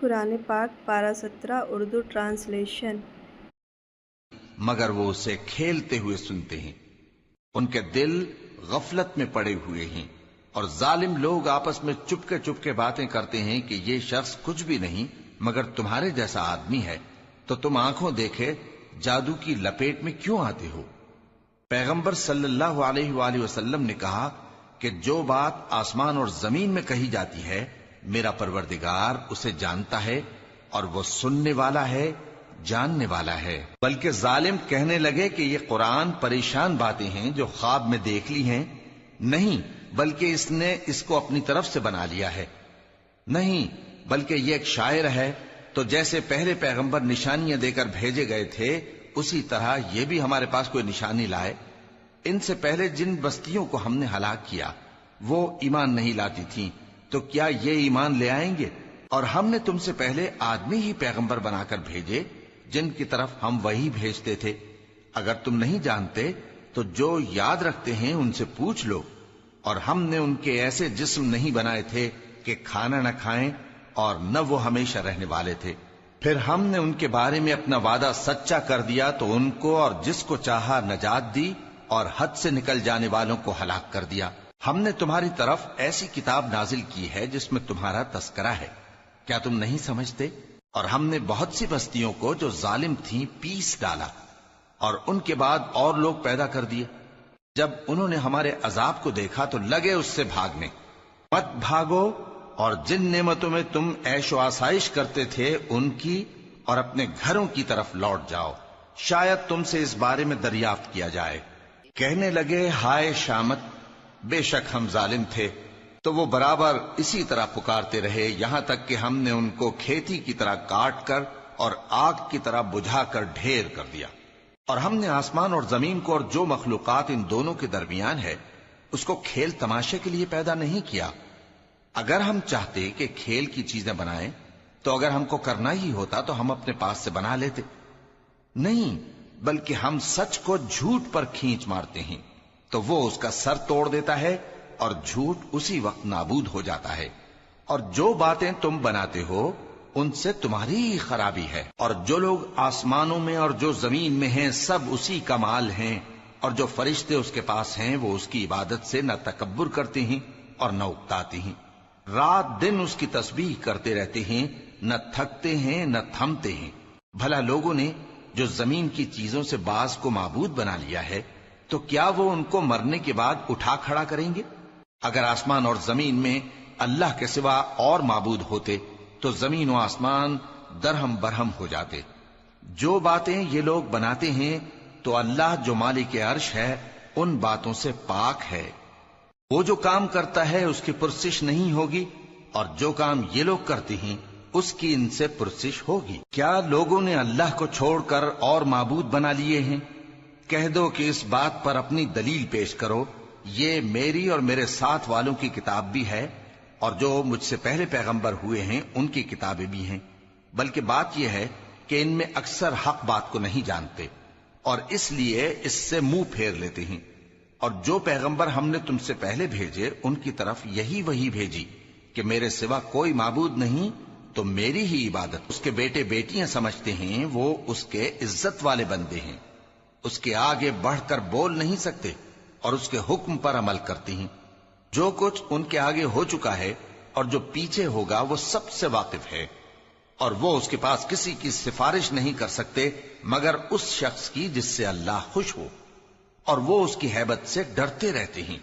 قرآن پاک پارہ 17 اردو ٹرانسلیشن۔ مگر وہ اسے کھیلتے ہوئے سنتے ہیں، ان کے دل غفلت میں پڑے ہوئے ہیں، اور ظالم لوگ آپس میں چپکے باتیں کرتے ہیں کہ یہ شخص کچھ بھی نہیں مگر تمہارے جیسا آدمی ہے، تو تم آنکھوں دیکھے جادو کی لپیٹ میں کیوں آتے ہو؟ پیغمبر صلی اللہ علیہ وآلہ وسلم نے کہا کہ جو بات آسمان اور زمین میں کہی جاتی ہے میرا پروردگار اسے جانتا ہے، اور وہ سننے والا ہے، جاننے والا ہے۔ بلکہ ظالم کہنے لگے کہ یہ قرآن پریشان باتیں ہیں جو خواب میں دیکھ لی ہیں، نہیں بلکہ اس نے اس کو اپنی طرف سے بنا لیا ہے، نہیں بلکہ یہ ایک شاعر ہے۔ تو جیسے پہلے پیغمبر نشانیاں دے کر بھیجے گئے تھے اسی طرح یہ بھی ہمارے پاس کوئی نشانی لائے۔ ان سے پہلے جن بستیوں کو ہم نے ہلاک کیا وہ ایمان نہیں لاتی تھیں، تو کیا یہ ایمان لے آئیں گے؟ اور ہم نے تم سے پہلے آدمی ہی پیغمبر بنا کر بھیجے جن کی طرف ہم وہی بھیجتے تھے۔ اگر تم نہیں جانتے تو جو یاد رکھتے ہیں ان سے پوچھ لو۔ اور ہم نے ان کے ایسے جسم نہیں بنائے تھے کہ کھانا نہ کھائیں اور نہ وہ ہمیشہ رہنے والے تھے۔ پھر ہم نے ان کے بارے میں اپنا وعدہ سچا کر دیا تو ان کو اور جس کو چاہا نجات دی، اور حد سے نکل جانے والوں کو ہلاک کر دیا۔ ہم نے تمہاری طرف ایسی کتاب نازل کی ہے جس میں تمہارا تذکرہ ہے، کیا تم نہیں سمجھتے؟ اور ہم نے بہت سی بستیوں کو جو ظالم تھیں پیس ڈالا، اور ان کے بعد اور لوگ پیدا کر دیے۔ جب انہوں نے ہمارے عذاب کو دیکھا تو لگے اس سے بھاگنے۔ مت بھاگو، اور جن نعمتوں میں تم عیش و آسائش کرتے تھے ان کی اور اپنے گھروں کی طرف لوٹ جاؤ، شاید تم سے اس بارے میں دریافت کیا جائے۔ کہنے لگے ہائے شامت، بے شک ہم ظالم تھے۔ تو وہ برابر اسی طرح پکارتے رہے یہاں تک کہ ہم نے ان کو کھیتی کی طرح کاٹ کر اور آگ کی طرح بجھا کر ڈھیر کر دیا۔ اور ہم نے آسمان اور زمین کو اور جو مخلوقات ان دونوں کے درمیان ہے اس کو کھیل تماشے کے لیے پیدا نہیں کیا۔ اگر ہم چاہتے کہ کھیل کی چیزیں بنائیں تو اگر ہم کو کرنا ہی ہوتا تو ہم اپنے پاس سے بنا لیتے، نہیں بلکہ ہم سچ کو جھوٹ پر کھینچ مارتے ہیں تو وہ اس کا سر توڑ دیتا ہے اور جھوٹ اسی وقت نابود ہو جاتا ہے۔ اور جو باتیں تم بناتے ہو ان سے تمہاری ہی خرابی ہے۔ اور جو لوگ آسمانوں میں اور جو زمین میں ہیں سب اسی کا مال ہیں، اور جو فرشتے اس کے پاس ہیں وہ اس کی عبادت سے نہ تکبر کرتے ہیں اور نہ اکتاتے ہیں، رات دن اس کی تسبیح کرتے رہتے ہیں، نہ تھکتے ہیں نہ تھمتے ہیں۔ بھلا لوگوں نے جو زمین کی چیزوں سے بعض کو معبود بنا لیا ہے تو کیا وہ ان کو مرنے کے بعد اٹھا کھڑا کریں گے؟ اگر آسمان اور زمین میں اللہ کے سوا اور معبود ہوتے تو زمین و آسمان درہم برہم ہو جاتے۔ جو باتیں یہ لوگ بناتے ہیں تو اللہ جو مالک عرش ہے ان باتوں سے پاک ہے۔ وہ جو کام کرتا ہے اس کی پرسش نہیں ہوگی، اور جو کام یہ لوگ کرتے ہیں اس کی ان سے پرسش ہوگی۔ کیا لوگوں نے اللہ کو چھوڑ کر اور معبود بنا لیے ہیں؟ کہہ دو کہ اس بات پر اپنی دلیل پیش کرو، یہ میری اور میرے ساتھ والوں کی کتاب بھی ہے، اور جو مجھ سے پہلے پیغمبر ہوئے ہیں ان کی کتابیں بھی ہیں۔ بلکہ بات یہ ہے کہ ان میں اکثر حق بات کو نہیں جانتے، اور اس لیے اس سے منہ پھیر لیتے ہیں۔ اور جو پیغمبر ہم نے تم سے پہلے بھیجے ان کی طرف یہی وہی بھیجی کہ میرے سوا کوئی معبود نہیں تو میری ہی عبادت۔ اس کے بیٹے بیٹیاں سمجھتے ہیں وہ اس کے عزت والے بندے ہیں، اس کے آگے بڑھ کر بول نہیں سکتے، اور اس کے حکم پر عمل کرتے ہیں۔ جو کچھ ان کے آگے ہو چکا ہے اور جو پیچھے ہوگا وہ سب سے واقف ہے، اور وہ اس کے پاس کسی کی سفارش نہیں کر سکتے مگر اس شخص کی جس سے اللہ خوش ہو، اور وہ اس کی ہیبت سے ڈرتے رہتے ہیں۔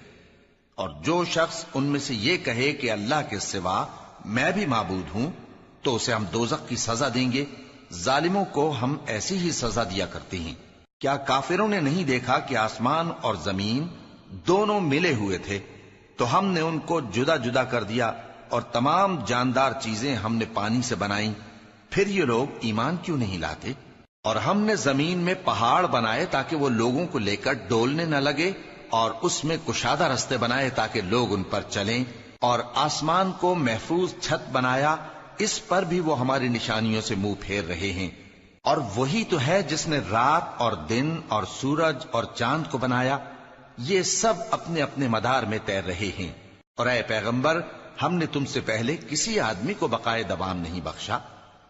اور جو شخص ان میں سے یہ کہے کہ اللہ کے سوا میں بھی معبود ہوں تو اسے ہم دوزخ کی سزا دیں گے۔ ظالموں کو ہم ایسی ہی سزا دیا کرتے ہیں۔ کیا کافروں نے نہیں دیکھا کہ آسمان اور زمین دونوں ملے ہوئے تھے تو ہم نے ان کو جدا جدا کر دیا، اور تمام جاندار چیزیں ہم نے پانی سے بنائیں، پھر یہ لوگ ایمان کیوں نہیں لاتے؟ اور ہم نے زمین میں پہاڑ بنائے تاکہ وہ لوگوں کو لے کر ڈولنے نہ لگے، اور اس میں کشادہ رستے بنائے تاکہ لوگ ان پر چلیں، اور آسمان کو محفوظ چھت بنایا، اس پر بھی وہ ہماری نشانیوں سے منہ پھیر رہے ہیں۔ اور وہی تو ہے جس نے رات اور دن اور سورج اور چاند کو بنایا، یہ سب اپنے اپنے مدار میں تیر رہے ہیں۔ اور اے پیغمبر ہم نے تم سے پہلے کسی آدمی کو بقائے دوام نہیں بخشا.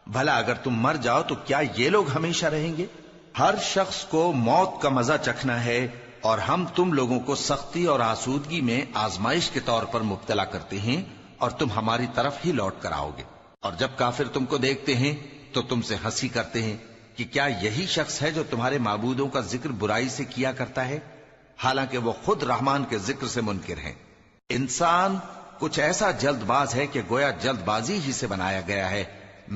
بھلا اگر تم مر جاؤ تو کیا یہ لوگ ہمیشہ رہیں گے؟ ہر شخص کو موت کا مزہ چکھنا ہے، اور ہم تم لوگوں کو سختی اور آسودگی میں آزمائش کے طور پر مبتلا کرتے ہیں، اور تم ہماری طرف ہی لوٹ کر آؤ گے. اور جب کافر تم کو دیکھتے ہیں تو تم سے ہنسی کرتے ہیں کہ کیا یہی شخص ہے جو تمہارے معبودوں کا ذکر برائی سے کیا کرتا ہے، حالانکہ وہ خود رحمان کے ذکر سے منکر ہیں. انسان کچھ ایسا جلد باز ہے کہ گویا جلد بازی ہی سے بنایا گیا ہے.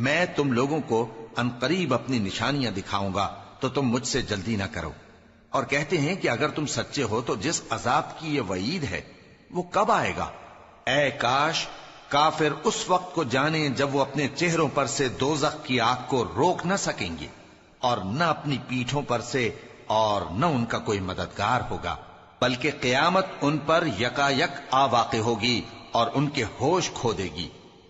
میں تم لوگوں کو عنقریب اپنی نشانیاں دکھاؤں گا تو تم مجھ سے جلدی نہ کرو. اور کہتے ہیں کہ اگر تم سچے ہو تو جس عذاب کی یہ وعید ہے وہ کب آئے گا؟ اے کاش کافر اس وقت کو جانیں جب وہ اپنے چہروں پر سے دوزخ کی آگ کو روک نہ سکیں گے، اور نہ اپنی پیٹھوں پر سے، اور نہ ان کا کوئی مددگار ہوگا، بلکہ قیامت ان پر یکا یک آ واقع ہوگی اور ان کے ہوش کھو دے گی.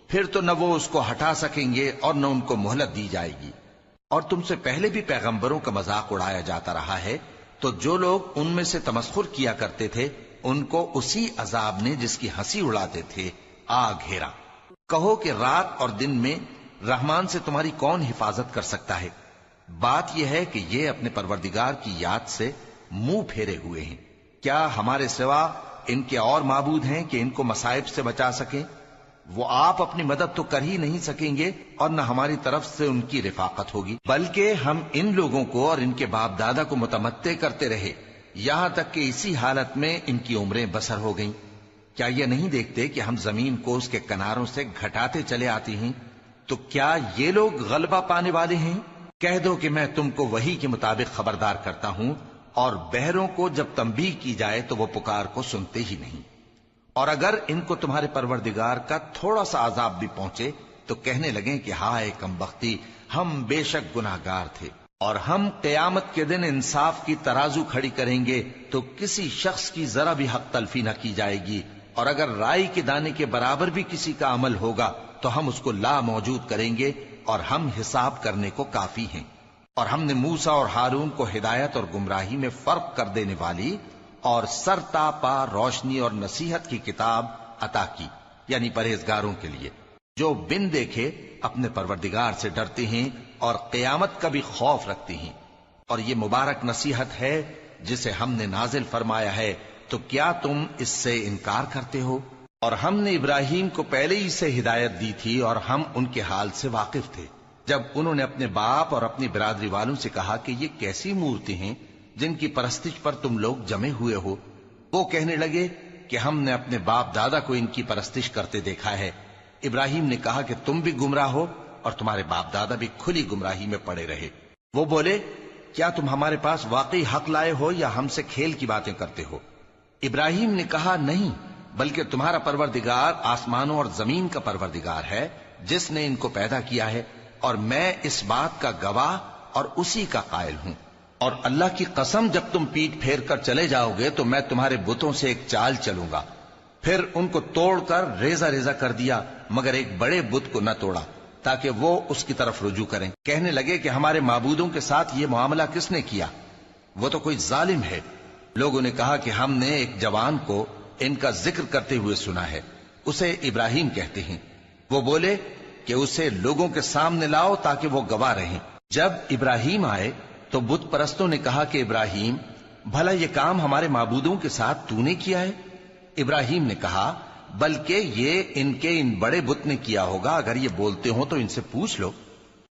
پھر تو نہ وہ اس کو ہٹا سکیں گے اور نہ ان کو مہلت دی جائے گی. اور تم سے پہلے بھی پیغمبروں کا مذاق اڑایا جاتا رہا ہے، تو جو لوگ ان میں سے تمسخر کیا کرتے تھے ان کو اسی عذاب نے جس کی ہنسی اڑاتے تھے آ گھیرا. کہو کہ رات اور دن میں رحمان سے تمہاری کون حفاظت کر سکتا ہے؟ بات یہ ہے کہ یہ اپنے پروردگار کی یاد سے منہ پھیرے ہوئے ہیں. کیا ہمارے سوا ان کے اور معبود ہیں کہ ان کو مصائب سے بچا سکیں؟ وہ آپ اپنی مدد تو کر ہی نہیں سکیں گے، اور نہ ہماری طرف سے ان کی رفاقت ہوگی. بلکہ ہم ان لوگوں کو اور ان کے باپ دادا کو متمتع کرتے رہے، یہاں تک کہ اسی حالت میں ان کی عمریں بسر ہو گئیں. کیا یہ نہیں دیکھتے کہ ہم زمین کو اس کے کناروں سے گھٹاتے چلے آتے ہیں؟ تو کیا یہ لوگ غلبہ پانے والے ہیں؟ کہہ دو کہ میں تم کو وحی کے مطابق خبردار کرتا ہوں، اور بہروں کو جب تنبیہ کی جائے تو وہ پکار کو سنتے ہی نہیں. اور اگر ان کو تمہارے پروردگار کا تھوڑا سا عذاب بھی پہنچے تو کہنے لگیں کہ ہائے کمبختی، ہم بے شک گناہگار تھے. اور ہم قیامت کے دن انصاف کی ترازو کھڑی کریں گے تو کسی شخص کی ذرا بھی حق تلفی نہ کی جائے گی، اور اگر رائی کے دانے کے برابر بھی کسی کا عمل ہوگا تو ہم اس کو لا موجود کریں گے، اور ہم حساب کرنے کو کافی ہیں. اور ہم نے موسیٰ اور ہارون کو ہدایت اور گمراہی میں فرق کر دینے والی اور سر تا پا روشنی اور نصیحت کی کتاب عطا کی، یعنی پرہیزگاروں کے لیے جو بن دیکھے اپنے پروردگار سے ڈرتے ہیں اور قیامت کا بھی خوف رکھتے ہیں. اور یہ مبارک نصیحت ہے جسے ہم نے نازل فرمایا ہے، تو کیا تم اس سے انکار کرتے ہو؟ اور ہم نے ابراہیم کو پہلے ہی سے ہدایت دی تھی، اور ہم ان کے حال سے واقف تھے جب انہوں نے اپنے باپ اور اپنی برادری والوں سے کہا کہ یہ کیسی مورتی ہیں جن کی پرستش پر تم لوگ جمے ہوئے ہو. وہ کہنے لگے کہ ہم نے اپنے باپ دادا کو ان کی پرستش کرتے دیکھا ہے. ابراہیم نے کہا کہ تم بھی گمراہ ہو اور تمہارے باپ دادا بھی کھلی گمراہی میں پڑے رہے. وہ بولے کیا تم ہمارے پاس واقعی حق لائے ہو یا ہم سے کھیل کی باتیں کرتے ہو؟ ابراہیم نے کہا نہیں، بلکہ تمہارا پروردگار آسمانوں اور زمین کا پروردگار ہے جس نے ان کو پیدا کیا ہے، اور میں اس بات کا گواہ اور اسی کا قائل ہوں. اور اللہ کی قسم جب تم پیٹ پھیر کر چلے جاؤ گے تو میں تمہارے بتوں سے ایک چال چلوں گا. پھر ان کو توڑ کر ریزہ ریزہ کر دیا، مگر ایک بڑے بت کو نہ توڑا تاکہ وہ اس کی طرف رجوع کریں. کہنے لگے کہ ہمارے معبودوں کے ساتھ یہ معاملہ کس نے کیا؟ وہ تو کوئی ظالم ہے. لوگوں نے کہا کہ ہم نے ایک جوان کو ان کا ذکر کرتے ہوئے سنا ہے، اسے ابراہیم کہتے ہیں. وہ بولے کہ اسے لوگوں کے سامنے لاؤ تاکہ وہ گواہ رہیں. جب ابراہیم آئے تو بت پرستوں نے کہا کہ ابراہیم، بھلا یہ کام ہمارے معبودوں کے ساتھ تو نے کیا ہے؟ ابراہیم نے کہا بلکہ یہ ان بڑے بت نے کیا ہوگا، اگر یہ بولتے ہوں تو ان سے پوچھ لو.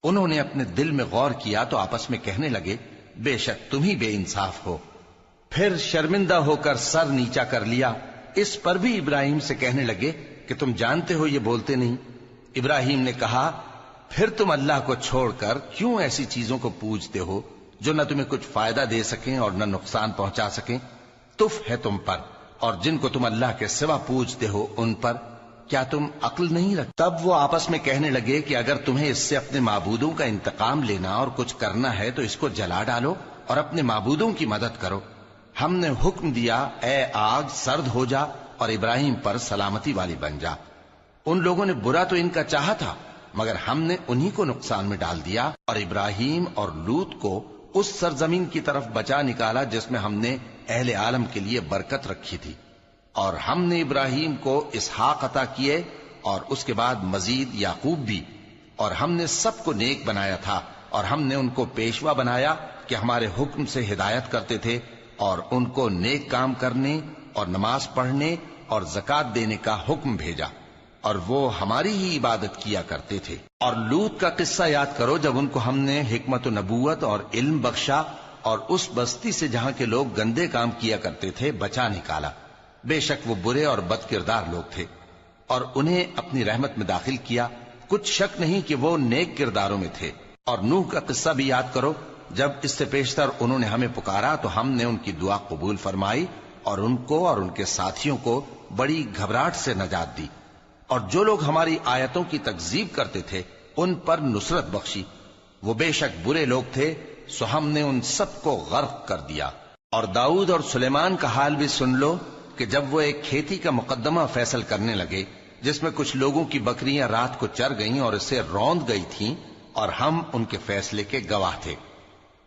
انہوں نے اپنے دل میں غور کیا تو آپس میں کہنے لگے بے شک تم ہی بے انصاف ہو. پھر شرمندہ ہو کر سر نیچا کر لیا. اس پر بھی ابراہیم سے کہنے لگے کہ تم جانتے ہو یہ بولتے نہیں. ابراہیم نے کہا پھر تم اللہ کو چھوڑ کر کیوں ایسی چیزوں کو پوجتے ہو جو نہ تمہیں کچھ فائدہ دے سکیں اور نہ نقصان پہنچا سکیں؟ تف ہے تم پر اور جن کو تم اللہ کے سوا پوجتے ہو ان پر. کیا تم عقل نہیں رکھتے؟ تب وہ آپس میں کہنے لگے کہ اگر تمہیں اس سے اپنے معبودوں کا انتقام لینا اور کچھ کرنا ہے تو اس کو جلا ڈالو اور اپنے معبودوں کی مدد کرو. ہم نے حکم دیا اے آگ سرد ہو جا اور ابراہیم پر سلامتی والی بن جا. ان لوگوں نے برا تو ان کا چاہا تھا مگر ہم نے انہی کو نقصان میں ڈال دیا اور ابراہیم اور لوط کو اس سرزمین کی طرف بچا نکالا جس میں ہم نے اہل عالم کے لیے برکت رکھی تھی. اور ہم نے ابراہیم کو اسحاق عطا کیے اور اس کے بعد مزید یعقوب بھی، اور ہم نے سب کو نیک بنایا تھا، اور ہم نے ان کو پیشوا بنایا کہ ہمارے حکم سے ہدایت کرتے تھے، اور ان کو نیک کام کرنے اور نماز پڑھنے اور زکوٰۃ دینے کا حکم بھیجا، اور وہ ہماری ہی عبادت کیا کرتے تھے۔ اور لوط کا قصہ یاد کرو، جب ان کو ہم نے حکمت و نبوت اور علم بخشا اور اس بستی سے جہاں کے لوگ گندے کام کیا کرتے تھے بچا نکالا۔ بے شک وہ برے اور بد کردار لوگ تھے، اور انہیں اپنی رحمت میں داخل کیا، کچھ شک نہیں کہ وہ نیک کرداروں میں تھے۔ اور نوح کا قصہ بھی یاد کرو، جب اس سے پیشتر انہوں نے ہمیں پکارا تو ہم نے ان کی دعا قبول فرمائی اور ان کو اور ان کے ساتھیوں کو بڑی گھبراہٹ سے نجات دی، اور جو لوگ ہماری آیتوں کی تکذیب کرتے تھے ان پر نصرت بخشی۔ وہ بے شک برے لوگ تھے، سو ہم نے ان سب کو غرق کر دیا۔ اور داؤد اور سلیمان کا حال بھی سن لو کہ جب وہ ایک کھیتی کا مقدمہ فیصل کرنے لگے جس میں کچھ لوگوں کی بکریاں رات کو چر گئیں اور اسے روند گئی تھیں، اور ہم ان کے فیصلے کے گواہ تھے،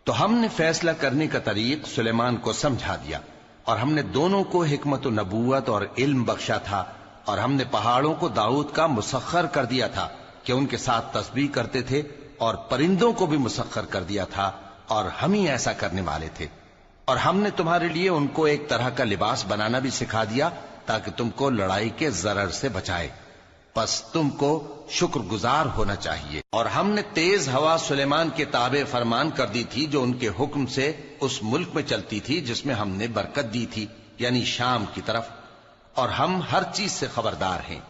تو ہم نے فیصلہ کرنے کا طریق سلیمان کو سمجھا دیا، اور ہم نے دونوں کو حکمت و نبوت اور علم بخشا تھا، اور ہم نے پہاڑوں کو داؤد کا مسخر کر دیا تھا کہ ان کے ساتھ تسبیح کرتے تھے، اور پرندوں کو بھی مسخر کر دیا تھا، اور ہم ہی ایسا کرنے والے تھے۔ اور ہم نے تمہارے لیے ان کو ایک طرح کا لباس بنانا بھی سکھا دیا تاکہ تم کو لڑائی کے ضرر سے بچائے، پس تم کو شکر گزار ہونا چاہیے۔ اور ہم نے تیز ہوا سلیمان کے تابع فرمان کر دی تھی جو ان کے حکم سے اس ملک میں چلتی تھی جس میں ہم نے برکت دی تھی، یعنی شام کی طرف، اور ہم ہر چیز سے خبردار ہیں۔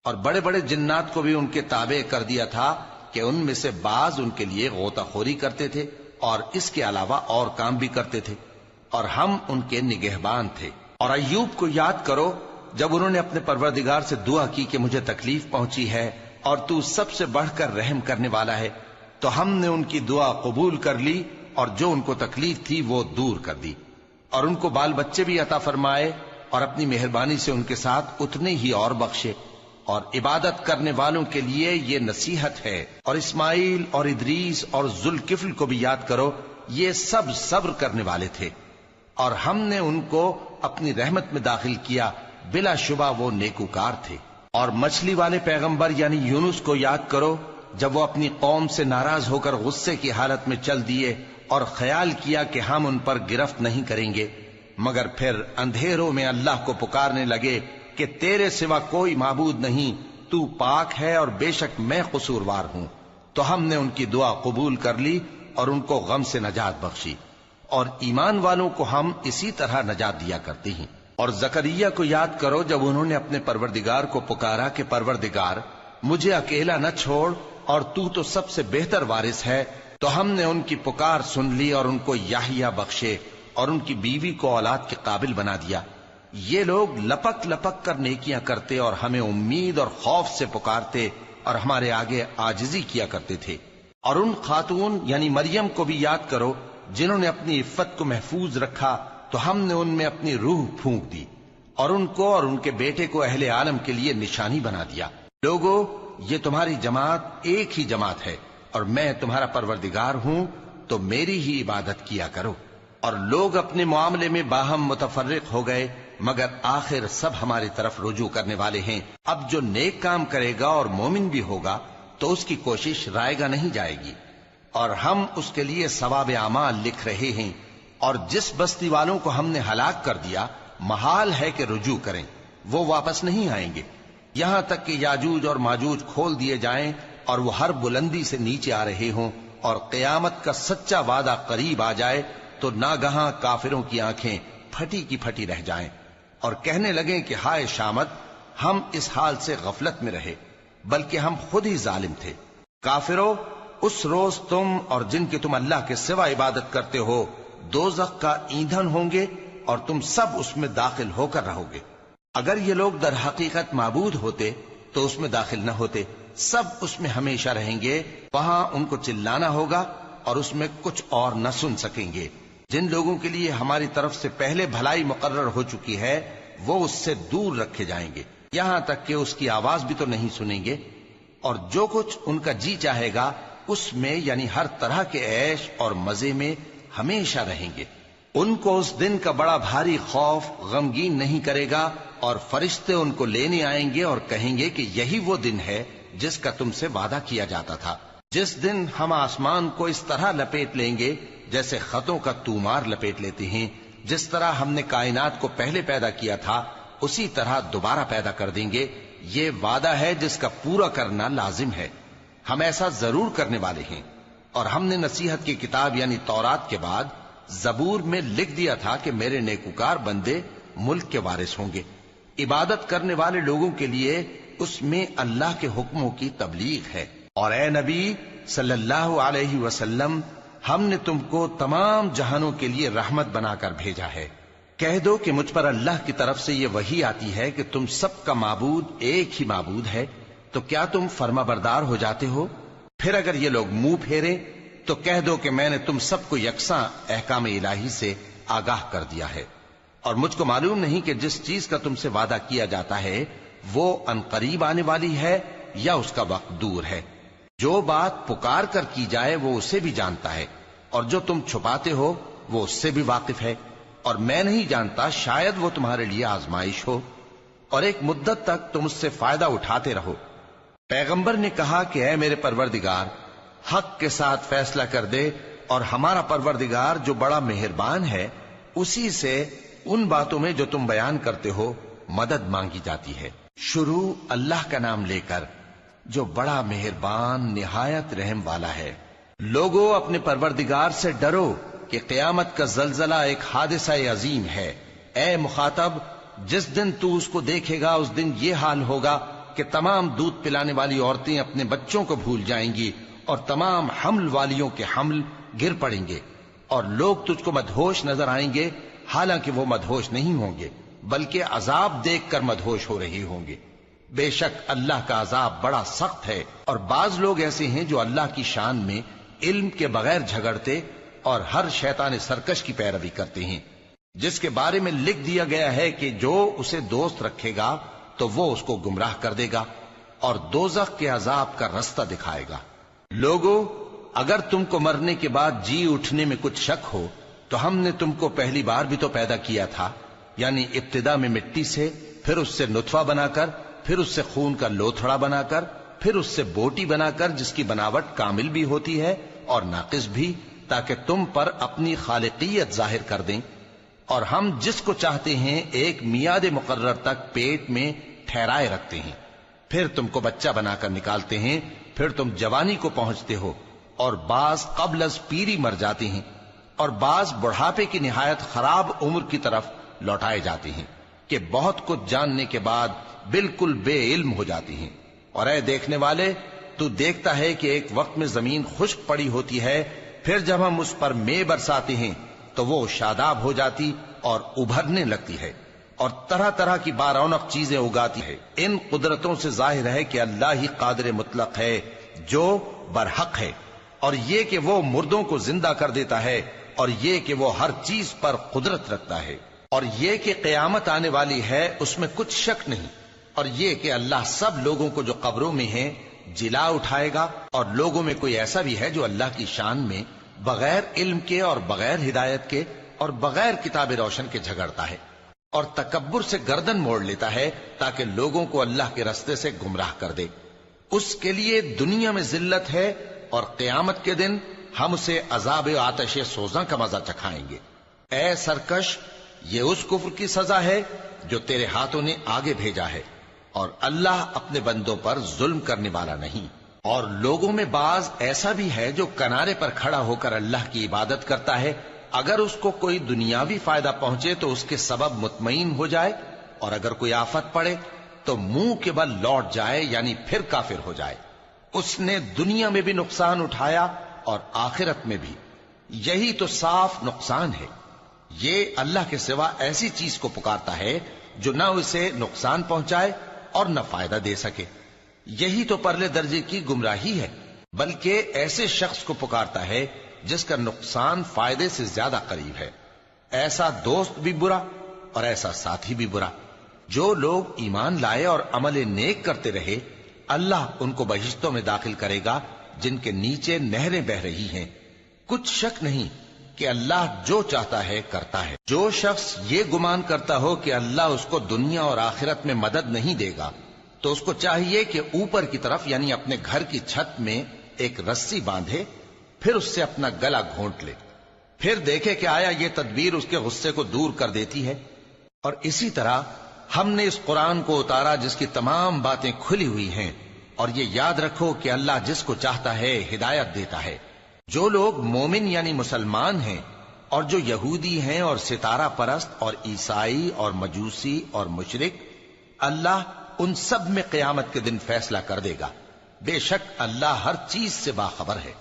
اور بڑے بڑے جنات کو بھی ان کے تابع کر دیا تھا کہ ان میں سے بعض ان کے لیے غوطہ خوری کرتے تھے اور اس کے علاوہ اور کام بھی کرتے تھے، اور ہم ان کے نگہبان تھے۔ اور ایوب کو یاد کرو جب انہوں نے اپنے پروردگار سے دعا کی کہ مجھے تکلیف پہنچی ہے اور تو سب سے بڑھ کر رحم کرنے والا ہے، تو ہم نے ان کی دعا قبول کر لی اور جو ان کو تکلیف تھی وہ دور کر دی، اور ان کو بال بچے بھی عطا فرمائے، اور اپنی مہربانی سے ان کے ساتھ اتنے ہی اور بخشے۔ اور عبادت کرنے والوں کے لیے یہ نصیحت ہے۔ اور اسماعیل اور ادریس اور ذوالکفل کو بھی یاد کرو، یہ سب صبر کرنے والے تھے، اور ہم نے ان کو اپنی رحمت میں داخل کیا، بلا شبہ وہ نیکوکار تھے۔ اور مچھلی والے پیغمبر یعنی یونس کو یاد کرو جب وہ اپنی قوم سے ناراض ہو کر غصے کی حالت میں چل دیے اور خیال کیا کہ ہم ان پر گرفت نہیں کریں گے، مگر پھر اندھیروں میں اللہ کو پکارنے لگے کہ تیرے سوا کوئی معبود نہیں، تو پاک ہے اور بے شک میں قصوروار ہوں، تو ہم نے ان کی دعا قبول کر لی اور ان کو غم سے نجات بخشی، اور ایمان والوں کو ہم اسی طرح نجات دیا کرتے ہیں۔ اور زکریا کو یاد کرو جب انہوں نے اپنے پروردگار کو پکارا کہ پروردگار مجھے اکیلا نہ چھوڑ اور تو سب سے بہتر وارث ہے، تو ہم نے ان کی پکار سن لی اور ان کو یحییٰ بخشے اور ان کی بیوی کو اولاد کے قابل بنا دیا۔ یہ لوگ لپک لپک کر نیکیاں کرتے اور ہمیں امید اور خوف سے پکارتے اور ہمارے آگے عاجزی کیا کرتے تھے۔ اور ان خاتون یعنی مریم کو بھی یاد کرو جنہوں نے اپنی عفت کو محفوظ رکھا، تو ہم نے ان میں اپنی روح پھونک دی اور ان کو اور ان کے بیٹے کو اہل عالم کے لیے نشانی بنا دیا۔ لوگو، یہ تمہاری جماعت ایک ہی جماعت ہے اور میں تمہارا پروردگار ہوں، تو میری ہی عبادت کیا کرو۔ اور لوگ اپنے معاملے میں باہم متفرق ہو گئے، مگر آخر سب ہماری طرف رجوع کرنے والے ہیں۔ اب جو نیک کام کرے گا اور مومن بھی ہوگا تو اس کی کوشش رائے گا نہیں جائے گی، اور ہم اس کے لیے ثواب اعمال لکھ رہے ہیں۔ اور جس بستی والوں کو ہم نے ہلاک کر دیا، محال ہے کہ رجوع کریں، وہ واپس نہیں آئیں گے، یہاں تک کہ یاجوج اور ماجوج کھول دیے جائیں اور وہ ہر بلندی سے نیچے آ رہے ہوں، اور قیامت کا سچا وعدہ قریب آ جائے تو ناگہاں کافروں کی آنکھیں پھٹی کی پھٹی رہ جائیں اور کہنے لگیں کہ ہائے شامت، ہم اس حال سے غفلت میں رہے، بلکہ ہم خود ہی ظالم تھے۔ کافرو، اس روز تم اور جن کی تم اللہ کے سوا عبادت کرتے ہو دوزخ کا ایندھن ہوں گے اور تم سب اس میں داخل ہو کر رہو گے۔ اگر یہ لوگ در حقیقت معبود ہوتے تو اس میں داخل نہ ہوتے، سب اس میں ہمیشہ رہیں گے، وہاں ان کو چلانا ہوگا اور اس میں کچھ اور نہ سن سکیں گے۔ جن لوگوں کے لیے ہماری طرف سے پہلے بھلائی مقرر ہو چکی ہے وہ اس سے دور رکھے جائیں گے، یہاں تک کہ اس کی آواز بھی تو نہیں سنیں گے، اور جو کچھ ان کا جی چاہے گا اس میں یعنی ہر طرح کے عیش اور مزے میں ہمیشہ رہیں گے۔ ان کو اس دن کا بڑا بھاری خوف غمگین نہیں کرے گا، اور فرشتے ان کو لینے آئیں گے اور کہیں گے کہ یہی وہ دن ہے جس کا تم سے وعدہ کیا جاتا تھا، جس دن ہم آسمان کو اس طرح لپیٹ لیں گے جیسے خطوں کا تومار لپیٹ لیتے ہیں، جس طرح ہم نے کائنات کو پہلے پیدا کیا تھا اسی طرح دوبارہ پیدا کر دیں گے۔ یہ وعدہ ہے جس کا پورا کرنا لازم ہے، ہم ایسا ضرور کرنے والے ہیں۔ اور ہم نے نصیحت کی کتاب یعنی تورات کے بعد زبور میں لکھ دیا تھا کہ میرے نیکوکار بندے ملک کے وارث ہوں گے۔ عبادت کرنے والے لوگوں کے لیے اس میں اللہ کے حکموں کی تبلیغ ہے۔ اور اے نبی صلی اللہ علیہ وسلم، ہم نے تم کو تمام جہانوں کے لیے رحمت بنا کر بھیجا ہے۔ کہہ دو کہ مجھ پر اللہ کی طرف سے یہ وحی آتی ہے کہ تم سب کا معبود ایک ہی معبود ہے، تو کیا تم فرما بردار ہو جاتے ہو؟ پھر اگر یہ لوگ منہ پھیریں تو کہہ دو کہ میں نے تم سب کو یکساں احکام الہی سے آگاہ کر دیا ہے، اور مجھ کو معلوم نہیں کہ جس چیز کا تم سے وعدہ کیا جاتا ہے وہ عنقریب آنے والی ہے یا اس کا وقت دور ہے۔ جو بات پکار کر کی جائے وہ اسے بھی جانتا ہے، اور جو تم چھپاتے ہو وہ اس سے بھی واقف ہے، اور میں نہیں جانتا شاید وہ تمہارے لیے آزمائش ہو، اور ایک مدت تک تم اس سے فائدہ اٹھاتے رہو۔ پیغمبر نے کہا کہ اے میرے پروردگار، حق کے ساتھ فیصلہ کر دے، اور ہمارا پروردگار جو بڑا مہربان ہے اسی سے ان باتوں میں جو تم بیان کرتے ہو مدد مانگی جاتی ہے۔ شروع اللہ کا نام لے کر جو بڑا مہربان نہایت رحم والا ہے۔ لوگو اپنے پروردگار سے ڈرو کہ قیامت کا زلزلہ ایک حادثہ عظیم ہے۔ اے مخاطب، جس دن تو اس کو دیکھے گا اس دن یہ حال ہوگا کہ تمام دودھ پلانے والی عورتیں اپنے بچوں کو بھول جائیں گی، اور تمام حمل والیوں کے حمل گر پڑیں گے، اور لوگ تجھ کو مدہوش نظر آئیں گے، حالانکہ وہ مدہوش نہیں ہوں گے بلکہ عذاب دیکھ کر مدہوش ہو رہے ہوں گے۔ بے شک اللہ کا عذاب بڑا سخت ہے۔ اور بعض لوگ ایسے ہیں جو اللہ کی شان میں علم کے بغیر جھگڑتے اور ہر شیطان سرکش کی پیروی کرتے ہیں، جس کے بارے میں لکھ دیا گیا ہے کہ جو اسے دوست رکھے گا تو وہ اس کو گمراہ کر دے گا اور دوزخ کے عذاب کا رستہ دکھائے گا۔ لوگو، اگر تم کو مرنے کے بعد جی اٹھنے میں کچھ شک ہو تو ہم نے تم کو پہلی بار بھی تو پیدا کیا تھا، یعنی ابتدا میں مٹی سے، پھر اس سے نطفہ بنا کر، پھر اس سے خون کا لوتھڑا بنا کر، پھر اس سے بوٹی بنا کر جس کی بناوٹ کامل بھی ہوتی ہے اور ناقص بھی، تاکہ تم پر اپنی خالقیت ظاہر کر دیں۔ اور ہم جس کو چاہتے ہیں ایک میعاد مقرر تک پیٹ میں ٹھہرائے رکھتے ہیں، پھر تم کو بچہ بنا کر نکالتے ہیں، پھر تم جوانی کو پہنچتے ہو، اور بعض قبل از پیری مر جاتے ہیں، اور بعض بڑھاپے کی نہایت خراب عمر کی طرف لوٹائے جاتے ہیں کہ بہت کچھ جاننے کے بعد بالکل بے علم ہو جاتی ہیں۔ اور اے دیکھنے والے، تو دیکھتا ہے کہ ایک وقت میں زمین خشک پڑی ہوتی ہے، پھر جب ہم اس پر مے برساتے ہیں تو وہ شاداب ہو جاتی اور ابھرنے لگتی ہے اور طرح طرح کی بارونق چیزیں اگاتی ہے۔ ان قدرتوں سے ظاہر ہے کہ اللہ ہی قادر مطلق ہے جو برحق ہے، اور یہ کہ وہ مردوں کو زندہ کر دیتا ہے، اور یہ کہ وہ ہر چیز پر قدرت رکھتا ہے، اور یہ کہ قیامت آنے والی ہے اس میں کچھ شک نہیں، اور یہ کہ اللہ سب لوگوں کو جو قبروں میں ہیں جلا اٹھائے گا، اور لوگوں میں کوئی ایسا بھی ہے جو اللہ کی شان میں بغیر علم کے اور بغیر ہدایت کے اور بغیر کتاب روشن کے جھگڑتا ہے اور تکبر سے گردن موڑ لیتا ہے تاکہ لوگوں کو اللہ کے رستے سے گمراہ کر دے۔ اس کے لیے دنیا میں ذلت ہے، اور قیامت کے دن ہم اسے عذاب آتش سوزاں کا مزہ چکھائیں گے۔ اے سرکش، یہ اس کفر کی سزا ہے جو تیرے ہاتھوں نے آگے بھیجا ہے، اور اللہ اپنے بندوں پر ظلم کرنے والا نہیں۔ اور لوگوں میں بعض ایسا بھی ہے جو کنارے پر کھڑا ہو کر اللہ کی عبادت کرتا ہے، اگر اس کو کوئی دنیاوی فائدہ پہنچے تو اس کے سبب مطمئن ہو جائے، اور اگر کوئی آفت پڑے تو منہ کے بل لوٹ جائے، یعنی پھر کافر ہو جائے۔ اس نے دنیا میں بھی نقصان اٹھایا اور آخرت میں بھی، یہی تو صاف نقصان ہے۔ یہ اللہ کے سوا ایسی چیز کو پکارتا ہے جو نہ اسے نقصان پہنچائے اور نہ فائدہ دے سکے، یہی تو پرلے درجے کی گمراہی ہے۔ بلکہ ایسے شخص کو پکارتا ہے جس کا نقصان فائدے سے زیادہ قریب ہے۔ ایسا دوست بھی برا اور ایسا ساتھی بھی برا۔ جو لوگ ایمان لائے اور عمل نیک کرتے رہے، اللہ ان کو بہشتوں میں داخل کرے گا جن کے نیچے نہریں بہ رہی ہیں۔ کچھ شک نہیں کہ اللہ جو چاہتا ہے کرتا ہے۔ جو شخص یہ گمان کرتا ہو کہ اللہ اس کو دنیا اور آخرت میں مدد نہیں دے گا تو اس کو چاہیے کہ اوپر کی طرف یعنی اپنے گھر کی چھت میں ایک رسی باندھے، پھر اس سے اپنا گلا گھونٹ لے، پھر دیکھے کہ آیا یہ تدبیر اس کے غصے کو دور کر دیتی ہے۔ اور اسی طرح ہم نے اس قرآن کو اتارا جس کی تمام باتیں کھلی ہوئی ہیں، اور یہ یاد رکھو کہ اللہ جس کو چاہتا ہے ہدایت دیتا ہے۔ جو لوگ مومن یعنی مسلمان ہیں اور جو یہودی ہیں اور ستارہ پرست اور عیسائی اور مجوسی اور مشرک، اللہ ان سب میں قیامت کے دن فیصلہ کر دے گا۔ بے شک اللہ ہر چیز سے باخبر ہے۔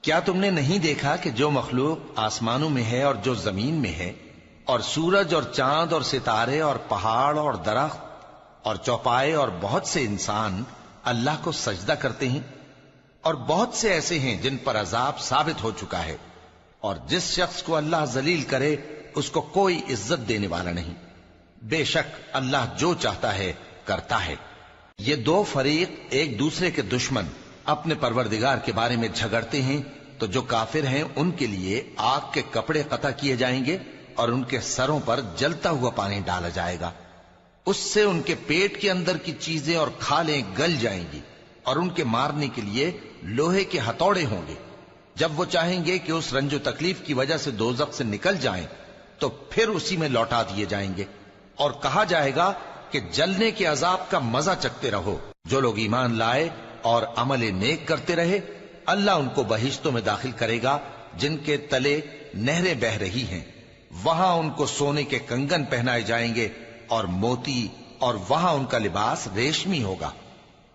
کیا تم نے نہیں دیکھا کہ جو مخلوق آسمانوں میں ہے اور جو زمین میں ہے، اور سورج اور چاند اور ستارے اور پہاڑ اور درخت اور چوپائے اور بہت سے انسان اللہ کو سجدہ کرتے ہیں، اور بہت سے ایسے ہیں جن پر عذاب ثابت ہو چکا ہے، اور جس شخص کو اللہ ذلیل کرے اس کو کوئی عزت دینے والا نہیں۔ بے شک اللہ جو چاہتا ہے کرتا ہے۔ یہ دو فریق ایک دوسرے کے دشمن اپنے پروردگار کے بارے میں جھگڑتے ہیں، تو جو کافر ہیں ان کے لیے آگ کے کپڑے قطع کیے جائیں گے اور ان کے سروں پر جلتا ہوا پانی ڈالا جائے گا، اس سے ان کے پیٹ کے اندر کی چیزیں اور کھالیں گل جائیں گی، اور ان کے مارنے کے لیے لوہے کے ہتھوڑے ہوں گے۔ جب وہ چاہیں گے کہ اس رنج و تکلیف کی وجہ سے دوزخ سے نکل جائیں تو پھر اسی میں لوٹا دیے جائیں گے، اور کہا جائے گا کہ جلنے کے عذاب کا مزہ چکھتے رہو۔ جو لوگ ایمان لائے اور عمل نیک کرتے رہے، اللہ ان کو بہشتوں میں داخل کرے گا جن کے تلے نہریں بہ رہی ہیں، وہاں ان کو سونے کے کنگن پہنائے جائیں گے اور موتی، اور وہاں ان کا لباس ریشمی ہوگا،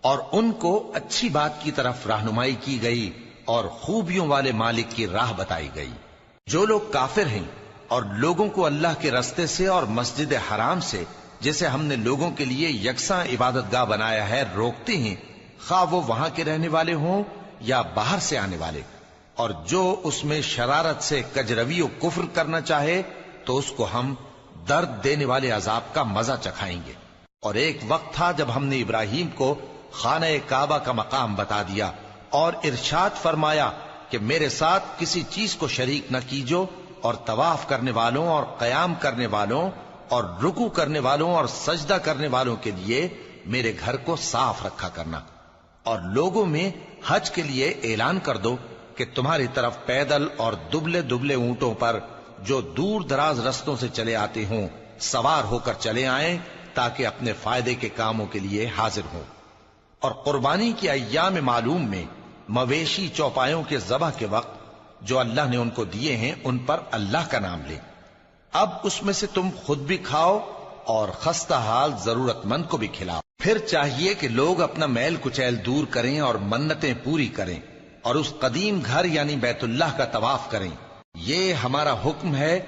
اور ان کو اچھی بات کی طرف رہنمائی کی گئی اور خوبیوں والے مالک کی راہ بتائی گئی۔ جو لوگ کافر ہیں اور لوگوں کو اللہ کے رستے سے اور مسجد حرام سے جسے ہم نے لوگوں کے لیے یکساں عبادت گاہ بنایا ہے روکتے ہیں، خواہ وہ وہاں کے رہنے والے ہوں یا باہر سے آنے والے، اور جو اس میں شرارت سے کجروی و کفر کرنا چاہے تو اس کو ہم درد دینے والے عذاب کا مزہ چکھائیں گے۔ اور ایک وقت تھا جب ہم نے ابراہیم کو خانہ کعبہ کا مقام بتا دیا اور ارشاد فرمایا کہ میرے ساتھ کسی چیز کو شریک نہ کیجو، اور طواف کرنے والوں اور قیام کرنے والوں اور رکوع کرنے والوں اور سجدہ کرنے والوں کے لیے میرے گھر کو صاف رکھا کرنا۔ اور لوگوں میں حج کے لیے اعلان کر دو کہ تمہاری طرف پیدل اور دبلے دبلے اونٹوں پر جو دور دراز رستوں سے چلے آتے ہوں سوار ہو کر چلے آئیں، تاکہ اپنے فائدے کے کاموں کے لیے حاضر ہوں۔ اور قربانی کی ایام معلوم میں مویشی چوپایوں کے ذبح کے وقت جو اللہ نے ان کو دیے ہیں ان پر اللہ کا نام لیں۔ اب اس میں سے تم خود بھی کھاؤ اور خستہ حال ضرورت مند کو بھی کھلاؤ۔ پھر چاہیے کہ لوگ اپنا میل کچیل دور کریں اور منتیں پوری کریں، اور اس قدیم گھر یعنی بیت اللہ کا طواف کریں۔ یہ ہمارا حکم ہے،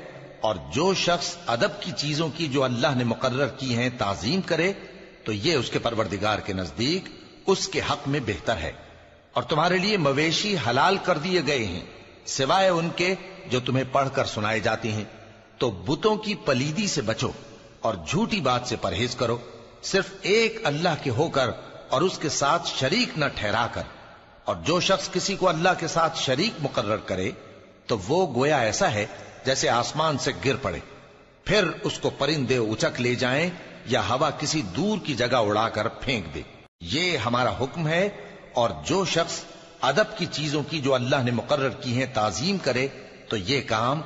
اور جو شخص ادب کی چیزوں کی جو اللہ نے مقرر کی ہیں تعظیم کرے تو یہ اس کے پروردگار کے نزدیک اس کے حق میں بہتر ہے۔ اور تمہارے لیے مویشی حلال کر دیے گئے ہیں سوائے ان کے جو تمہیں پڑھ کر سنائے جاتے ہیں، تو بتوں کی پلیدی سے بچو اور جھوٹی بات سے پرہیز کرو، صرف ایک اللہ کے ہو کر اور اس کے ساتھ شریک نہ ٹھہرا کر۔ اور جو شخص کسی کو اللہ کے ساتھ شریک مقرر کرے تو وہ گویا ایسا ہے جیسے آسمان سے گر پڑے، پھر اس کو پرندے اچک لے جائیں یا ہوا کسی دور کی جگہ اڑا کر پھینک دے۔ یہ ہمارا حکم ہے، اور جو شخص ادب کی چیزوں کی جو اللہ نے مقرر کی ہیں تعظیم کرے تو یہ کام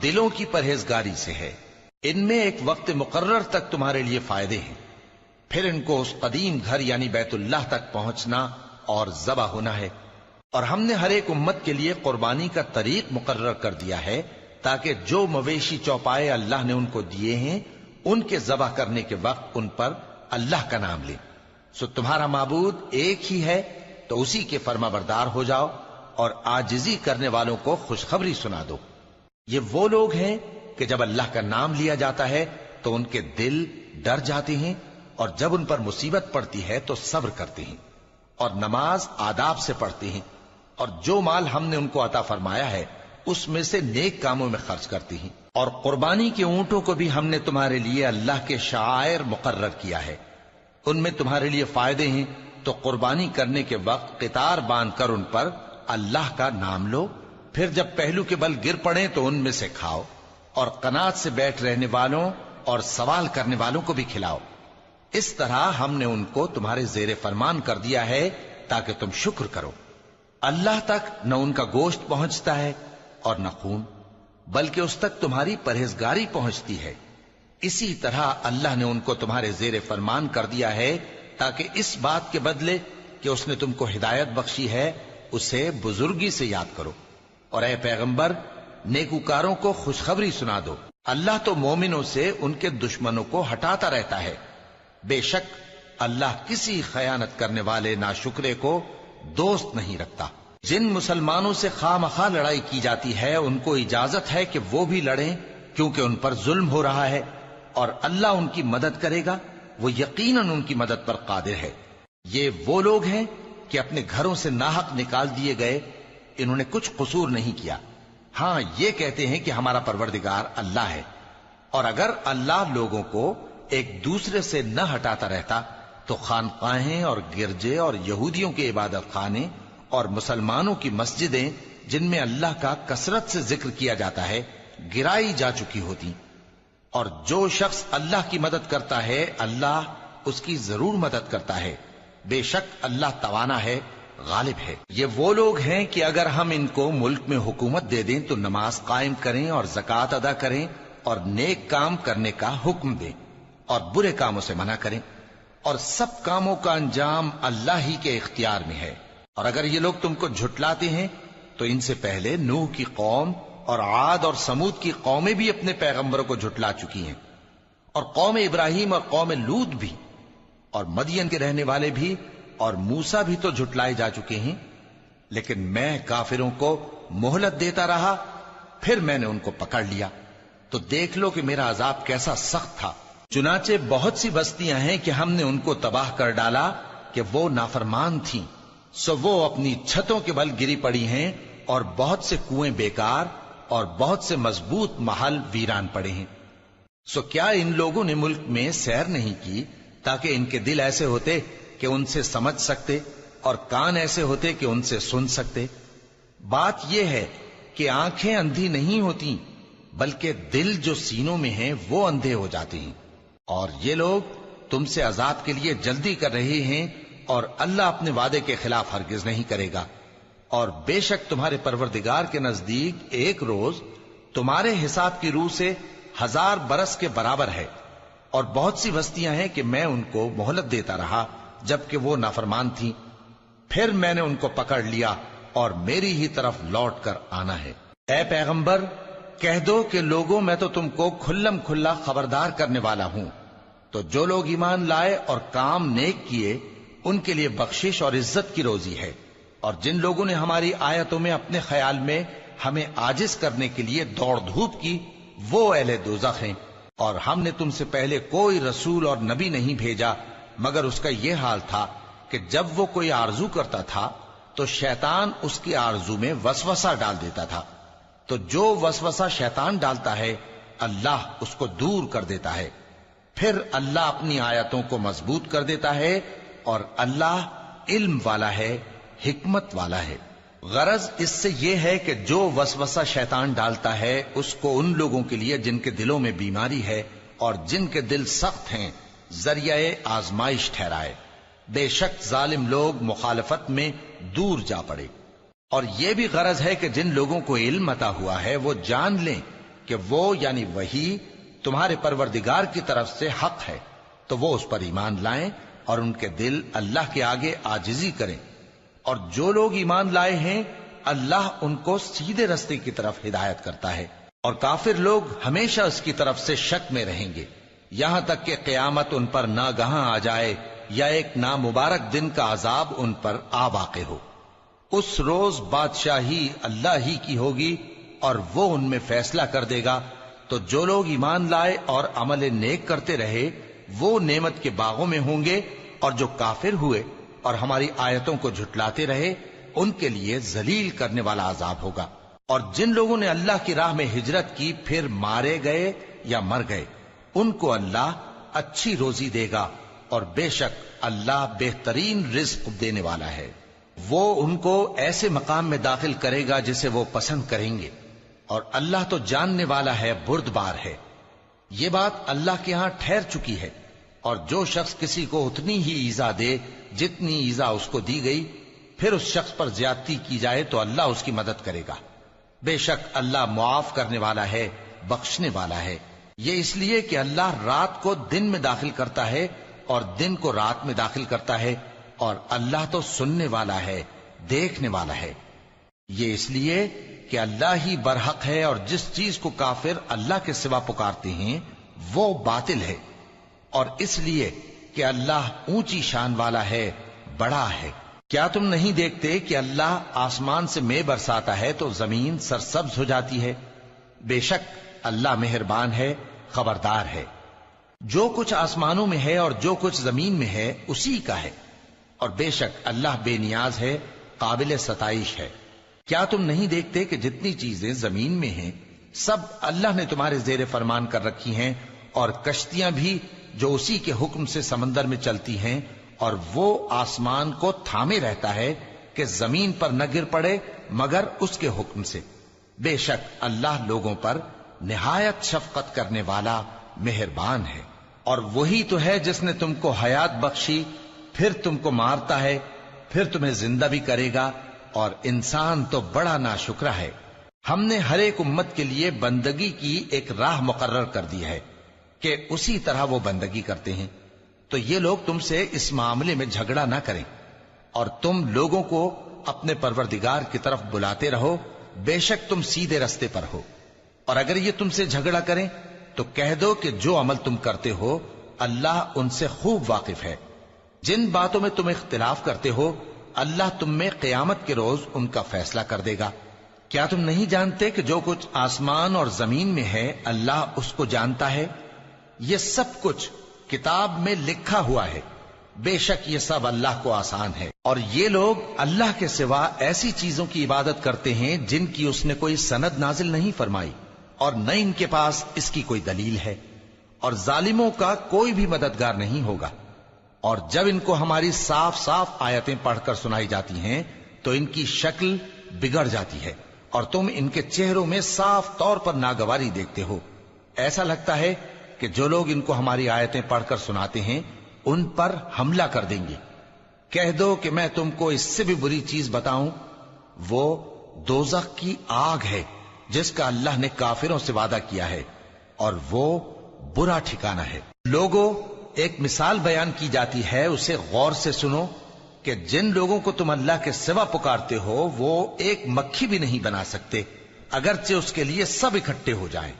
دلوں کی پرہیزگاری سے ہے۔ ان میں ایک وقت مقرر تک تمہارے لیے فائدے ہیں، پھر ان کو اس قدیم گھر یعنی بیت اللہ تک پہنچنا اور ذبح ہونا ہے۔ اور ہم نے ہر ایک امت کے لیے قربانی کا طریق مقرر کر دیا ہے تاکہ جو مویشی چوپائے اللہ نے ان کو دیے ہیں ان کے ذبح کرنے کے وقت ان پر اللہ کا نام لیں۔ سو تمہارا معبود ایک ہی ہے، تو اسی کے فرما بردار ہو جاؤ اور عاجزی کرنے والوں کو خوشخبری سنا دو۔ یہ وہ لوگ ہیں کہ جب اللہ کا نام لیا جاتا ہے تو ان کے دل ڈر جاتے ہیں، اور جب ان پر مصیبت پڑتی ہے تو صبر کرتے ہیں، اور نماز آداب سے پڑھتے ہیں، اور جو مال ہم نے ان کو عطا فرمایا ہے اس میں سے نیک کاموں میں خرچ کرتے ہیں۔ اور قربانی کے اونٹوں کو بھی ہم نے تمہارے لیے اللہ کے شعائر مقرر کیا ہے، ان میں تمہارے لیے فائدے ہیں، تو قربانی کرنے کے وقت قطار باندھ کر ان پر اللہ کا نام لو، پھر جب پہلو کے بل گر پڑے تو ان میں سے کھاؤ، اور قناعت سے بیٹھ رہنے والوں اور سوال کرنے والوں کو بھی کھلاؤ۔ اس طرح ہم نے ان کو تمہارے زیر فرمان کر دیا ہے تاکہ تم شکر کرو۔ اللہ تک نہ ان کا گوشت پہنچتا ہے اور نہ خون، بلکہ اس تک تمہاری پرہیزگاری پہنچتی ہے۔ اسی طرح اللہ نے ان کو تمہارے زیر فرمان کر دیا ہے تاکہ اس بات کے بدلے کہ اس نے تم کو ہدایت بخشی ہے اسے بزرگی سے یاد کرو۔ اور اے پیغمبر، نیکوکاروں کو خوشخبری سنا دو، اللہ تو مومنوں سے ان کے دشمنوں کو ہٹاتا رہتا ہے۔ بے شک اللہ کسی خیانت کرنے والے ناشکرے کو دوست نہیں رکھتا۔ جن مسلمانوں سے خواہ مخواہ لڑائی کی جاتی ہے ان کو اجازت ہے کہ وہ بھی لڑیں، کیونکہ ان پر ظلم ہو رہا ہے، اور اللہ ان کی مدد کرے گا، وہ یقیناً ان کی مدد پر قادر ہے۔ یہ وہ لوگ ہیں کہ اپنے گھروں سے ناحق نکال دیے گئے، انہوں نے کچھ قصور نہیں کیا، ہاں یہ کہتے ہیں کہ ہمارا پروردگار اللہ ہے۔ اور اگر اللہ لوگوں کو ایک دوسرے سے نہ ہٹاتا رہتا تو خانقاہیں اور گرجے اور یہودیوں کے عبادت خانے اور مسلمانوں کی مسجدیں جن میں اللہ کا کثرت سے ذکر کیا جاتا ہے گرائی جا چکی ہوتی۔ اور جو شخص اللہ کی مدد کرتا ہے اللہ اس کی ضرور مدد کرتا ہے، بے شک اللہ توانا ہے، غالب ہے۔ یہ وہ لوگ ہیں کہ اگر ہم ان کو ملک میں حکومت دے دیں تو نماز قائم کریں اور زکوٰۃ ادا کریں اور نیک کام کرنے کا حکم دیں اور برے کاموں سے منع کریں، اور سب کاموں کا انجام اللہ ہی کے اختیار میں ہے۔ اور اگر یہ لوگ تم کو جھٹلاتے ہیں تو ان سے پہلے نوح کی قوم اور عاد اور سمود کی قومیں بھی اپنے پیغمبروں کو جھٹلا چکی ہیں، اور قوم ابراہیم اور قوم لوط بھی، اور مدین کے رہنے والے بھی، اور موسیٰ بھی تو جھٹلائے جا چکے ہیں۔ لیکن میں کافروں کو مہلت دیتا رہا، پھر میں نے ان کو پکڑ لیا، تو دیکھ لو کہ میرا عذاب کیسا سخت تھا۔ چنانچہ بہت سی بستیاں ہیں کہ ہم نے ان کو تباہ کر ڈالا کہ وہ نافرمان تھیں، سو وہ اپنی چھتوں کے بل گری پڑی ہیں، اور بہت سے کنویں بیکار اور بہت سے مضبوط محل ویران پڑے ہیں۔ سو کیا ان لوگوں نے ملک میں سیر نہیں کی تاکہ ان کے دل ایسے ہوتے کہ ان سے سمجھ سکتے اور کان ایسے ہوتے کہ ان سے سن سکتے؟ بات یہ ہے کہ آنکھیں اندھی نہیں ہوتی، بلکہ دل جو سینوں میں ہیں وہ اندھے ہو جاتے ہیں۔ اور یہ لوگ تم سے عذاب کے لیے جلدی کر رہے ہیں، اور اللہ اپنے وعدے کے خلاف ہرگز نہیں کرے گا۔ اور بے شک تمہارے پروردگار کے نزدیک ایک روز تمہارے حساب کی روح سے 1000 برس کے برابر ہے۔ اور بہت سی بستیاں ہیں کہ میں ان کو مہلت دیتا رہا جبکہ وہ نافرمان تھیں، پھر میں نے ان کو پکڑ لیا اور میری ہی طرف لوٹ کر آنا ہے۔ اے پیغمبر، کہہ دو کہ لوگوں میں تو تم کو کھلم کھلا خبردار کرنے والا ہوں، تو جو لوگ ایمان لائے اور کام نیک کیے ان کے لیے بخشش اور عزت کی روزی ہے، اور جن لوگوں نے ہماری آیتوں میں اپنے خیال میں ہمیں عاجز کرنے کے لیے دوڑ دھوپ کی وہ اہل دوزخ ہیں۔ اور ہم نے تم سے پہلے کوئی رسول اور نبی نہیں بھیجا مگر اس کا یہ حال تھا کہ جب وہ کوئی آرزو کرتا تھا تو شیطان اس کی آرزو میں وسوسہ ڈال دیتا تھا، تو جو وسوسہ شیطان ڈالتا ہے اللہ اس کو دور کر دیتا ہے، پھر اللہ اپنی آیتوں کو مضبوط کر دیتا ہے، اور اللہ علم والا ہے، حکمت والا ہے۔ غرض اس سے یہ ہے کہ جو وسوسہ شیطان ڈالتا ہے اس کو ان لوگوں کے لیے جن کے دلوں میں بیماری ہے اور جن کے دل سخت ہیں ذریعہ آزمائش ٹھہرائے۔ بے شک ظالم لوگ مخالفت میں دور جا پڑے۔ اور یہ بھی غرض ہے کہ جن لوگوں کو علم عطا ہوا ہے وہ جان لیں کہ وہ یعنی وحی تمہارے پروردگار کی طرف سے حق ہے، تو وہ اس پر ایمان لائیں اور ان کے دل اللہ کے آگے عاجزی کریں۔ اور جو لوگ ایمان لائے ہیں اللہ ان کو سیدھے رستے کی طرف ہدایت کرتا ہے، اور کافر لوگ ہمیشہ اس کی طرف سے شک میں رہیں گے یہاں تک کہ قیامت ان پر ناگہاں آ جائے یا ایک نامبارک دن کا عذاب ان پر آ واقع ہو۔ اس روز بادشاہی اللہ ہی کی ہوگی اور وہ ان میں فیصلہ کر دے گا، تو جو لوگ ایمان لائے اور عمل نیک کرتے رہے وہ نعمت کے باغوں میں ہوں گے، اور جو کافر ہوئے اور ہماری آیتوں کو جھٹلاتے رہے ان کے لیے ذلیل کرنے والا عذاب ہوگا۔ اور جن لوگوں نے اللہ کی راہ میں ہجرت کی پھر مارے گئے یا مر گئے ان کو اللہ اچھی روزی دے گا، اور بے شک اللہ بہترین رزق دینے والا ہے۔ وہ ان کو ایسے مقام میں داخل کرے گا جسے وہ پسند کریں گے، اور اللہ تو جاننے والا ہے، بردبار ہے۔ یہ بات اللہ کے ہاں ٹھہر چکی ہے، اور جو شخص کسی کو اتنی ہی ایذا دے جتنی ایذا اس کو دی گئی، پھر اس شخص پر زیادتی کی جائے تو اللہ اس کی مدد کرے گا۔ بے شک اللہ معاف کرنے والا ہے، بخشنے والا ہے۔ یہ اس لیے کہ اللہ رات کو دن میں داخل کرتا ہے اور دن کو رات میں داخل کرتا ہے، اور اللہ تو سننے والا ہے، دیکھنے والا ہے۔ یہ اس لیے کہ اللہ ہی برحق ہے، اور جس چیز کو کافر اللہ کے سوا پکارتے ہیں وہ باطل ہے، اور اس لیے کہ اللہ اونچی شان والا ہے، بڑا ہے۔ کیا تم نہیں دیکھتے کہ اللہ آسمان سے مے برساتا ہے تو زمین سرسبز ہو جاتی ہے؟ بے شک اللہ مہربان ہے، خبردار ہے۔ جو کچھ آسمانوں میں ہے اور جو کچھ زمین میں ہے اسی کا ہے، اور بے شک اللہ بے نیاز ہے، قابل ستائش ہے۔ کیا تم نہیں دیکھتے کہ جتنی چیزیں زمین میں ہیں سب اللہ نے تمہارے زیر فرمان کر رکھی ہیں، اور کشتیاں بھی جو اسی کے حکم سے سمندر میں چلتی ہیں، اور وہ آسمان کو تھامے رہتا ہے کہ زمین پر نہ گر پڑے مگر اس کے حکم سے۔ بے شک اللہ لوگوں پر نہایت شفقت کرنے والا، مہربان ہے۔ اور وہی تو ہے جس نے تم کو حیات بخشی، پھر تم کو مارتا ہے، پھر تمہیں زندہ بھی کرے گا، اور انسان تو بڑا ناشکرا ہے۔ ہم نے ہر ایک امت کے لیے بندگی کی ایک راہ مقرر کر دی ہے کہ اسی طرح وہ بندگی کرتے ہیں، تو یہ لوگ تم سے اس معاملے میں جھگڑا نہ کریں، اور تم لوگوں کو اپنے پروردگار کی طرف بلاتے رہو، بے شک تم سیدھے رستے پر ہو۔ اور اگر یہ تم سے جھگڑا کریں تو کہہ دو کہ جو عمل تم کرتے ہو اللہ ان سے خوب واقف ہے۔ جن باتوں میں تم اختلاف کرتے ہو اللہ تم میں قیامت کے روز ان کا فیصلہ کر دے گا۔ کیا تم نہیں جانتے کہ جو کچھ آسمان اور زمین میں ہے اللہ اس کو جانتا ہے؟ یہ سب کچھ کتاب میں لکھا ہوا ہے، بے شک یہ سب اللہ کو آسان ہے۔ اور یہ لوگ اللہ کے سوا ایسی چیزوں کی عبادت کرتے ہیں جن کی اس نے کوئی سند نازل نہیں فرمائی، اور نہ ان کے پاس اس کی کوئی دلیل ہے، اور ظالموں کا کوئی بھی مددگار نہیں ہوگا۔ اور جب ان کو ہماری صاف صاف آیتیں پڑھ کر سنائی جاتی ہیں تو ان کی شکل بگڑ جاتی ہے، اور تم ان کے چہروں میں صاف طور پر ناگواری دیکھتے ہو۔ ایسا لگتا ہے کہ جو لوگ ان کو ہماری آیتیں پڑھ کر سناتے ہیں ان پر حملہ کر دیں گے۔ کہہ دو کہ میں تم کو اس سے بھی بری چیز بتاؤں، وہ دوزخ کی آگ ہے جس کا اللہ نے کافروں سے وعدہ کیا ہے، اور وہ برا ٹھکانہ ہے۔ لوگوں، ایک مثال بیان کی جاتی ہے، اسے غور سے سنو کہ جن لوگوں کو تم اللہ کے سوا پکارتے ہو وہ ایک مکھی بھی نہیں بنا سکتے اگرچہ اس کے لیے سب اکٹھے ہو جائیں،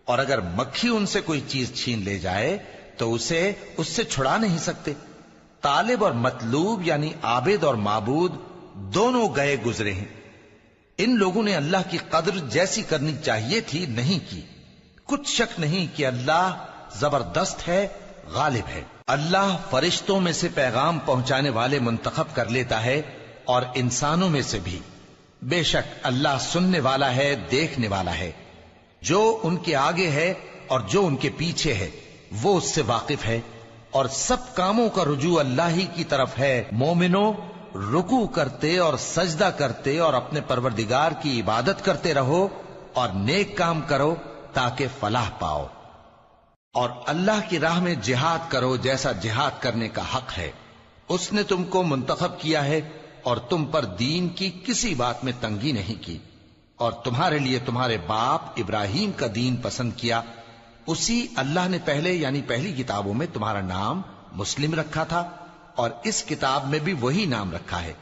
اور اگر مکھی ان سے کوئی چیز چھین لے جائے تو اسے اس سے چھڑا نہیں سکتے۔ طالب اور مطلوب یعنی عابد اور معبود دونوں گئے گزرے ہیں۔ ان لوگوں نے اللہ کی قدر جیسی کرنی چاہیے تھی نہیں کی۔ کچھ شک نہیں کہ اللہ زبردست ہے، غالب ہے۔ اللہ فرشتوں میں سے پیغام پہنچانے والے منتخب کر لیتا ہے اور انسانوں میں سے بھی۔ بے شک اللہ سننے والا ہے، دیکھنے والا ہے۔ جو ان کے آگے ہے اور جو ان کے پیچھے ہے وہ اس سے واقف ہے، اور سب کاموں کا رجوع اللہ ہی کی طرف ہے۔ مومنوں، رکوع کرتے اور سجدہ کرتے اور اپنے پروردگار کی عبادت کرتے رہو اور نیک کام کرو تاکہ فلاح پاؤ، اور اللہ کی راہ میں جہاد کرو جیسا جہاد کرنے کا حق ہے۔ اس نے تم کو منتخب کیا ہے اور تم پر دین کی کسی بات میں تنگی نہیں کی، اور تمہارے لیے تمہارے باپ ابراہیم کا دین پسند کیا۔ اسی اللہ نے پہلے یعنی پہلی کتابوں میں تمہارا نام مسلم رکھا تھا، اور اس کتاب میں بھی وہی نام رکھا ہے۔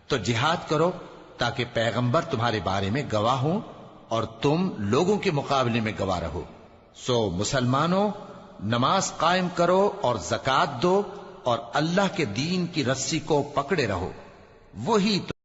تو جہاد کرو تاکہ پیغمبر تمہارے بارے میں گواہ ہوں اور تم لوگوں کے مقابلے میں گواہ رہو۔ سو مسلمانوں، نماز قائم کرو اور زکوٰۃ دو اور اللہ کے دین کی رسی کو پکڑے رہو، وہی